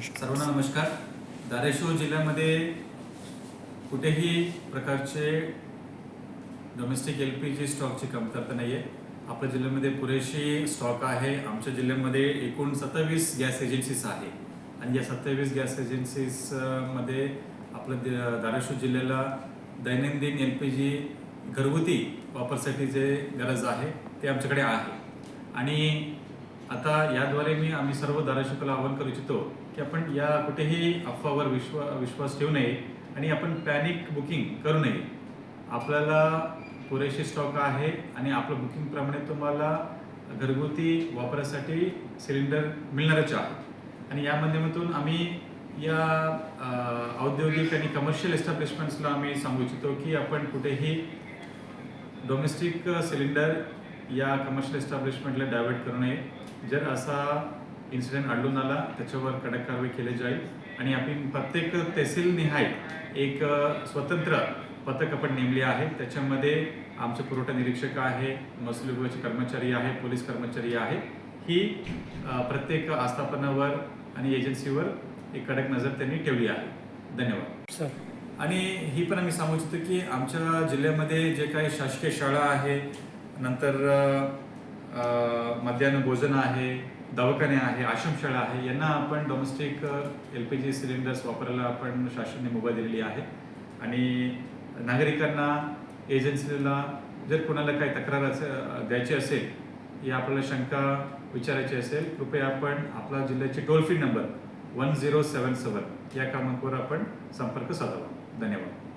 सर्वांना नमस्कार. धाराशिव जिल्ह्यामध्ये कुठेही प्रकारचे डोमेस्टिक LPG स्टॉकची कमतरता नाही आहे. आपल्या जिल्ह्यामध्ये पुरेशी स्टॉक आहे. आमच्या जिल्ह्यामध्ये एकूण 27 गॅस एजन्सीज आहे आणि या 27 गॅस एजन्सीज मध्ये आपलं धाराशिव जिल्ह्याला दैनंदिन LPG घरगुती वापरासाठी जे गरज आहे ते आमच्याकडे आहे. आणि आता याद्वारे आम्ही सर्व धाराशिवला आवाहन करू इच्छितो की आपण या कुठेही अफवावर विश्वास ठेवू नये आणि आपण पॅनिक बुकिंग करू नये. आपल्याला पुरेशी स्टॉक आहे आणि आपलं बुकिंगप्रमाणे तुम्हाला घरगुती वापरासाठी सिलेंडर मिळणारच आहे. आणि या माध्यमातून आम्ही या औद्योगिक आणि कमर्शियल एस्टॅब्लिशमेंट्सला आम्ही सांगू इच्छितो की आपण कुठेही डोमेस्टिक सिलेंडर या कमर्शियल एस्टॅब्लिशमेंटला डायव्हर्ट करू नये. जर असा इन्सिडेंट आढळून आला त्याच्यावर कडक कारवाई केली जाईल आणि आपण प्रत्येक तहसील निहाय एक स्वतंत्र पथक आपण नेमले आहे. त्याच्यामध्ये आमचे पुरवठा निरीक्षक आहे, महसूल विभागाचे कर्मचारी आहे, पोलीस कर्मचारी आहे. ही प्रत्येक आस्थापनावर आणि एजन्सीवर एक कडक नजर त्यांनी ठेवली आहे. धन्यवाद सर. आणि ही पण आम्ही सांगू इच्छितो की आमच्या जिल्ह्यामध्ये जे काही शासकीय शाळा आहे, नंतर मध्यान्ह भोजन आहे, दवाखाने आहे, आश्रमशाळा आहे, यांना आपण डोमेस्टिक LPG सिलेंडर्स वापरायला आपण शासनाने मुभा दिलेली आहे. आणि नागरिकांना एजन्सीला जर कोणाला काही तक्रार द्यायची असेल या आपल्याला शंका विचारायची असेल, कृपया आपण आपला जिल्ह्याचे टोल फ्री नंबर 1077 या क्रमांकावर आपण संपर्क साधावा. धन्यवाद.